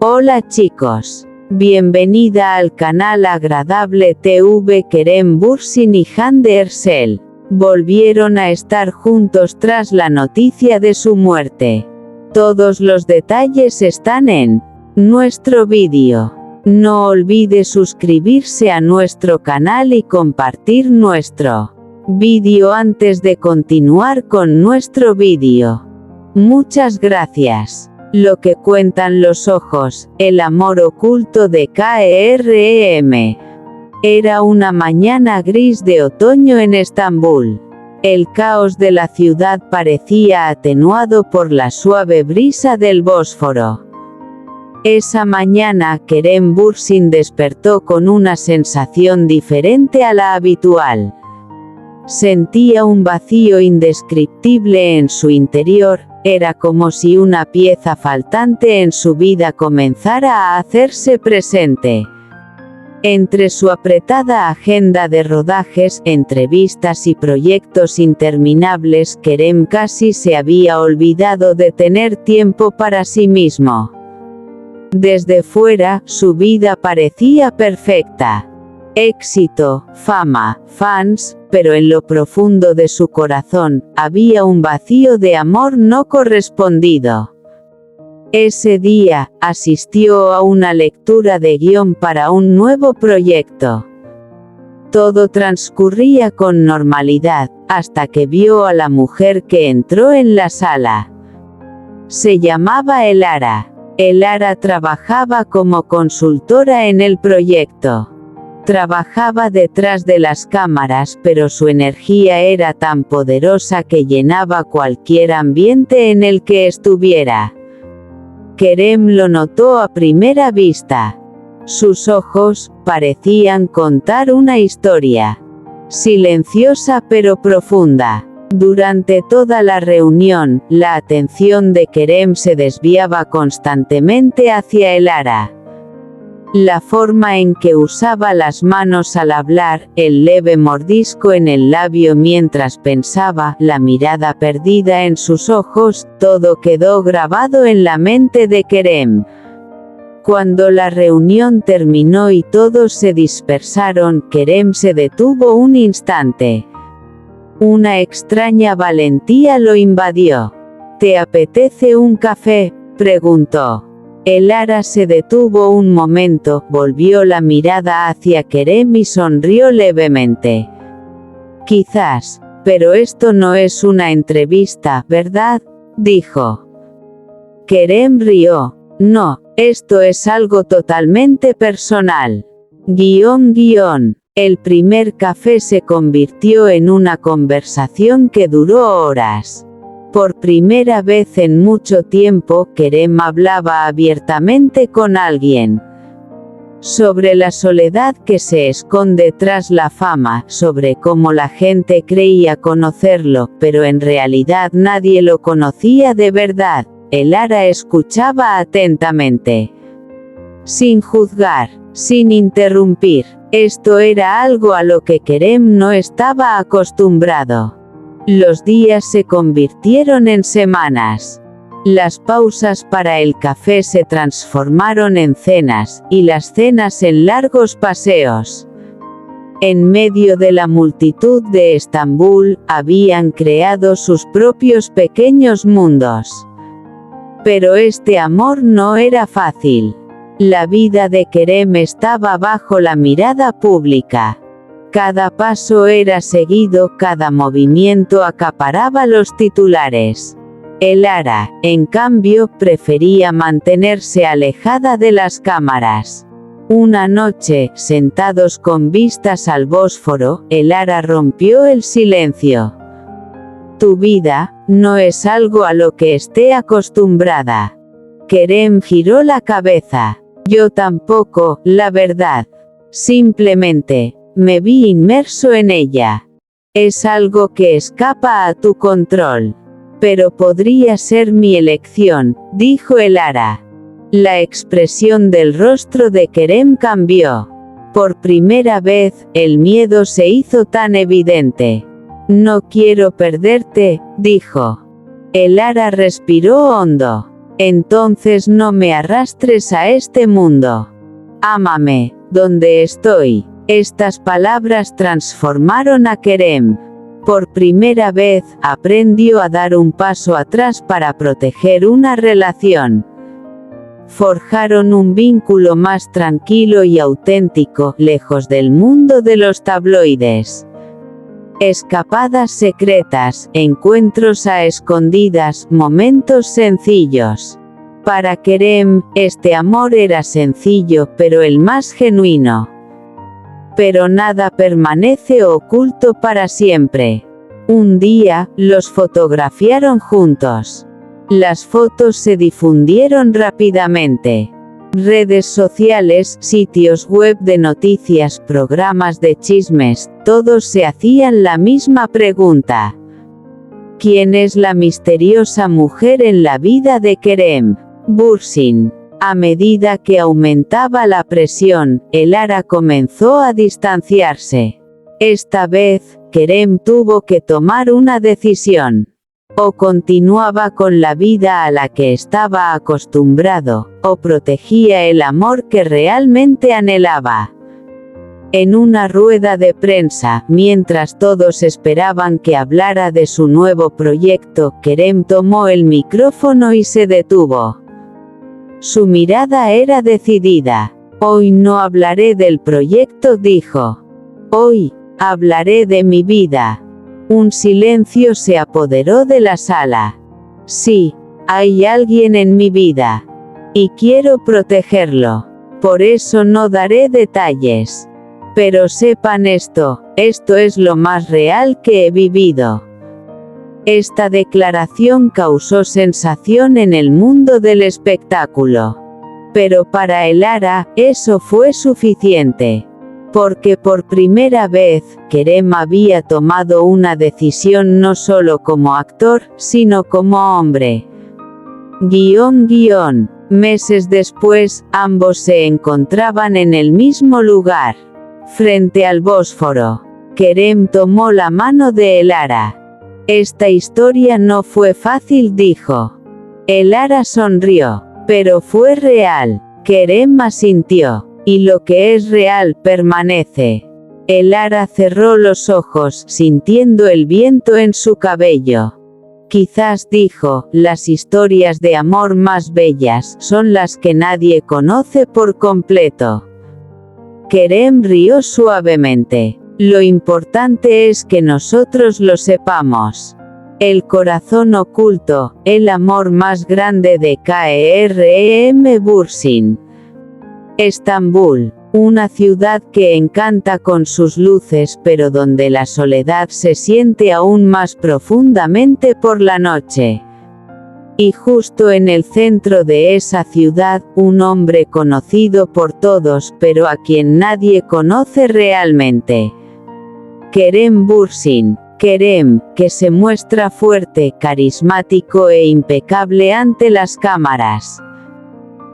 Hola chicos. Bienvenida al canal Agradable TV. Kerem Bürsin y Hande Erçel volvieron a estar juntos tras la noticia de su muerte. Todos los detalles están en nuestro vídeo. No olvide suscribirse a nuestro canal y compartir nuestro vídeo antes de continuar con nuestro vídeo. Muchas gracias. Lo que cuentan los ojos, el amor oculto de Kerem. Era una mañana gris de otoño en Estambul. El caos de la ciudad parecía atenuado por la suave brisa del Bósforo. Esa mañana Kerem Bürsin despertó con una sensación diferente a la habitual. Sentía un vacío indescriptible en su interior. Era como si una pieza faltante en su vida comenzara a hacerse presente. Entre su apretada agenda de rodajes, entrevistas y proyectos interminables, Kerem casi se había olvidado de tener tiempo para sí mismo. Desde fuera, su vida parecía perfecta. Éxito, fama, fans, pero en lo profundo de su corazón, había un vacío de amor no correspondido. Ese día, asistió a una lectura de guión para un nuevo proyecto. Todo transcurría con normalidad, hasta que vio a la mujer que entró en la sala. Se llamaba Elara. Elara trabajaba como consultora en el proyecto. Trabajaba detrás de las cámaras, pero su energía era tan poderosa que llenaba cualquier ambiente en el que estuviera. Kerem lo notó a primera vista. Sus ojos parecían contar una historia. Silenciosa pero profunda. Durante toda la reunión, la atención de Kerem se desviaba constantemente hacia Elara. La forma en que usaba las manos al hablar, el leve mordisco en el labio mientras pensaba, la mirada perdida en sus ojos, todo quedó grabado en la mente de Kerem. Cuando la reunión terminó y todos se dispersaron, Kerem se detuvo un instante. Una extraña valentía lo invadió. ¿Te apetece un café?, preguntó. Elara se detuvo un momento, volvió la mirada hacia Kerem y sonrió levemente. Quizás, pero esto no es una entrevista, ¿verdad?, dijo. Kerem rió. No, esto es algo totalmente personal. El primer café se convirtió en una conversación que duró horas. Por primera vez en mucho tiempo, Kerem hablaba abiertamente con alguien. Sobre la soledad que se esconde tras la fama, sobre cómo la gente creía conocerlo, pero en realidad nadie lo conocía de verdad. Elara escuchaba atentamente. Sin juzgar, sin interrumpir. Esto era algo a lo que Kerem no estaba acostumbrado. Los días se convirtieron en semanas. Las pausas para el café se transformaron en cenas, y las cenas en largos paseos. En medio de la multitud de Estambul, habían creado sus propios pequeños mundos. Pero este amor no era fácil. La vida de Kerem estaba bajo la mirada pública. Cada paso era seguido, cada movimiento acaparaba los titulares. Elara, en cambio, prefería mantenerse alejada de las cámaras. Una noche, sentados con vistas al Bósforo, Elara rompió el silencio. Tu vida no es algo a lo que esté acostumbrada. Kerem giró la cabeza. Yo tampoco, la verdad. Simplemente me vi inmerso en ella. Es algo que escapa a tu control. Pero podría ser mi elección, dijo Elara. La expresión del rostro de Kerem cambió. Por primera vez, el miedo se hizo tan evidente. No quiero perderte, dijo. Elara respiró hondo. Entonces no me arrastres a este mundo. Ámame, donde estoy. Estas palabras transformaron a Kerem. Por primera vez, aprendió a dar un paso atrás para proteger una relación. Forjaron un vínculo más tranquilo y auténtico, lejos del mundo de los tabloides. Escapadas secretas, encuentros a escondidas, momentos sencillos. Para Kerem, este amor era sencillo pero el más genuino. Pero nada permanece oculto para siempre. Un día, los fotografiaron juntos. Las fotos se difundieron rápidamente. Redes sociales, sitios web de noticias, programas de chismes, todos se hacían la misma pregunta. ¿Quién es la misteriosa mujer en la vida de Kerem Bürsin? A medida que aumentaba la presión, Elara comenzó a distanciarse. Esta vez, Kerem tuvo que tomar una decisión. O continuaba con la vida a la que estaba acostumbrado, o protegía el amor que realmente anhelaba. En una rueda de prensa, mientras todos esperaban que hablara de su nuevo proyecto, Kerem tomó el micrófono y se detuvo. Su mirada era decidida. Hoy no hablaré del proyecto, dijo. Hoy, hablaré de mi vida. Un silencio se apoderó de la sala. Sí, hay alguien en mi vida. Y quiero protegerlo. Por eso no daré detalles. Pero sepan esto es lo más real que he vivido. Esta declaración causó sensación en el mundo del espectáculo. Pero para Elara, eso fue suficiente. Porque por primera vez, Kerem había tomado una decisión no solo como actor, sino como hombre. Meses después, ambos se encontraban en el mismo lugar, frente al Bósforo. Kerem tomó la mano de Elara. Esta historia no fue fácil, dijo. Elara sonrió. Pero fue real. Kerem asintió. Y lo que es real permanece. Elara cerró los ojos, sintiendo el viento en su cabello. Quizás, dijo, las historias de amor más bellas son las que nadie conoce por completo. Kerem rió suavemente. Lo importante es que nosotros lo sepamos. El corazón oculto, el amor más grande de Kerem Bürsin. Estambul, una ciudad que encanta con sus luces pero donde la soledad se siente aún más profundamente por la noche. Y justo en el centro de esa ciudad, un hombre conocido por todos pero a quien nadie conoce realmente. Kerem Bürsin. Kerem, que se muestra fuerte, carismático e impecable ante las cámaras.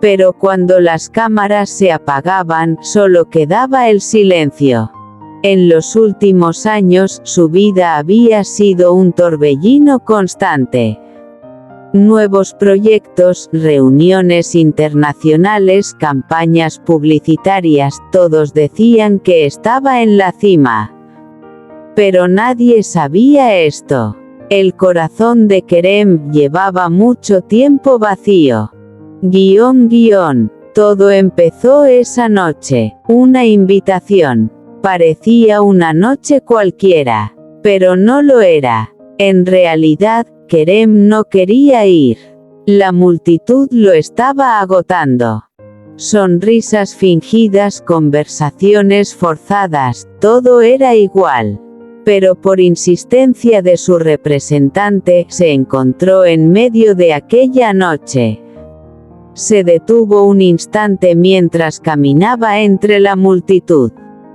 Pero cuando las cámaras se apagaban, solo quedaba el silencio. En los últimos años, su vida había sido un torbellino constante. Nuevos proyectos, reuniones internacionales, campañas publicitarias, todos decían que estaba en la cima. Pero nadie sabía esto. El corazón de Kerem llevaba mucho tiempo vacío. Todo empezó esa noche. Una invitación. Parecía una noche cualquiera. Pero no lo era. En realidad, Kerem no quería ir. La multitud lo estaba agotando. Sonrisas fingidas, conversaciones forzadas, todo era igual. Pero por insistencia de su representante, se encontró en medio de aquella noche. Se detuvo un instante mientras caminaba entre la multitud.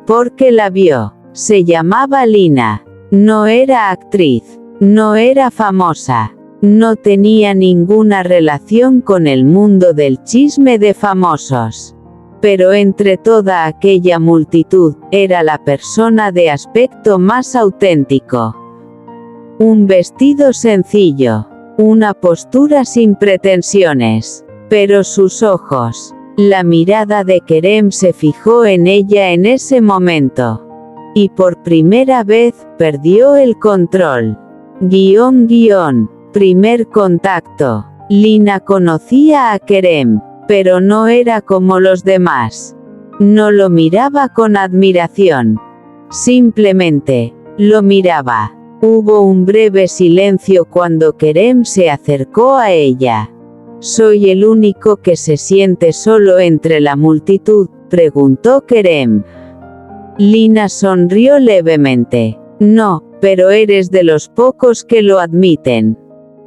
Porque la vio. Se llamaba Lina. No era actriz. No era famosa. No tenía ninguna relación con el mundo del chisme de famosos. Pero entre toda aquella multitud, era la persona de aspecto más auténtico. Un vestido sencillo. una postura sin pretensiones. Pero sus ojos, la mirada de Kerem se fijó en ella en ese momento. Y por primera vez, perdió el control. Primer contacto. Lina conocía a Kerem, pero no era como los demás. No lo miraba con admiración. Simplemente, lo miraba. Hubo un breve silencio cuando Kerem se acercó a ella. «¿Soy el único que se siente solo entre la multitud?», preguntó Kerem. Lina sonrió levemente. «No, pero eres de los pocos que lo admiten».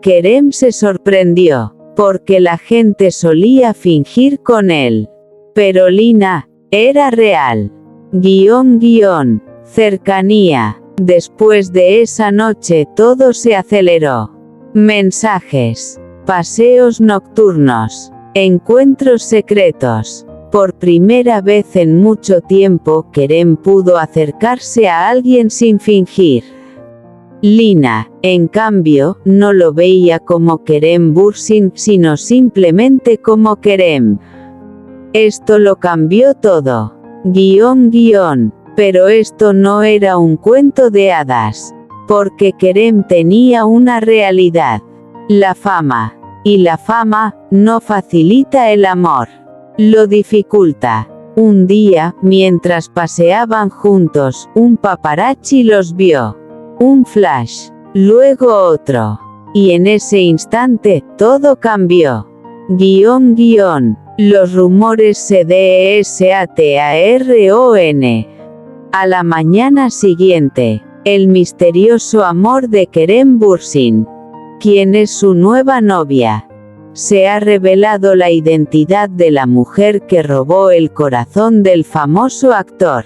Kerem se sorprendió, porque la gente solía fingir con él. Pero Lina, era real. Cercanía. Después de esa noche todo se aceleró. Mensajes. Paseos nocturnos. Encuentros secretos. Por primera vez en mucho tiempo Kerem pudo acercarse a alguien sin fingir. Lina, en cambio, no lo veía como Kerem Bürsin, sino simplemente como Kerem. Esto lo cambió todo. Pero esto no era un cuento de hadas. Porque Kerem tenía una realidad. La fama. Y la fama, no facilita el amor. Lo dificulta. Un día, mientras paseaban juntos, un paparazzi los vio. Un flash. Luego otro. Y en ese instante, todo cambió. Los rumores se desatarron. A la mañana siguiente, el misterioso amor de Kerem Bürsin. ¿Quién es su nueva novia? Se ha revelado la identidad de la mujer que robó el corazón del famoso actor.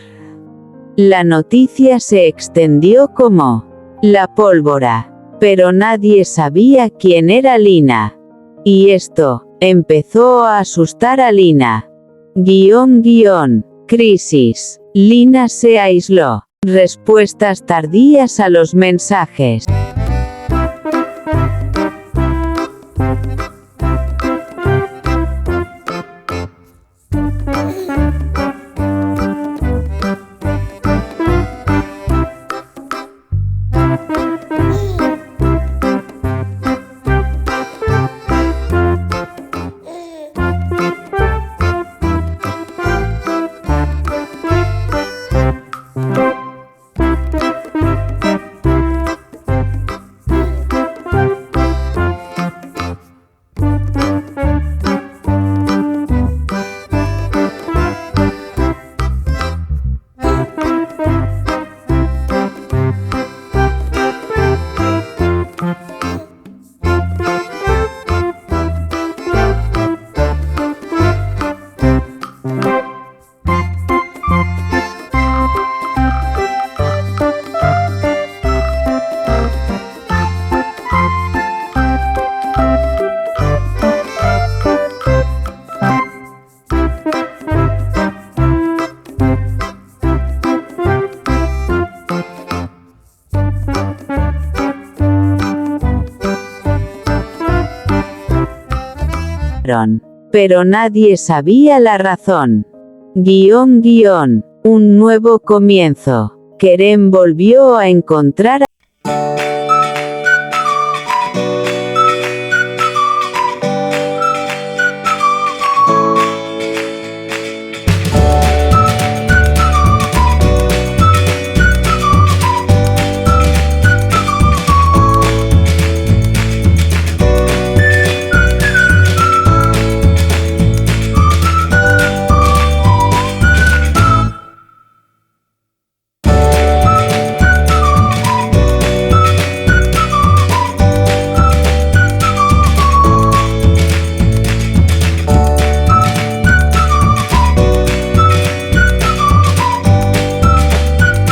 La noticia se extendió como la pólvora, pero nadie sabía quién era Lina. Y esto empezó a asustar a Lina. Crisis. Lina se aisló. Respuestas tardías a los mensajes. Pero nadie sabía la razón. Un nuevo comienzo. Kerem volvió a encontrar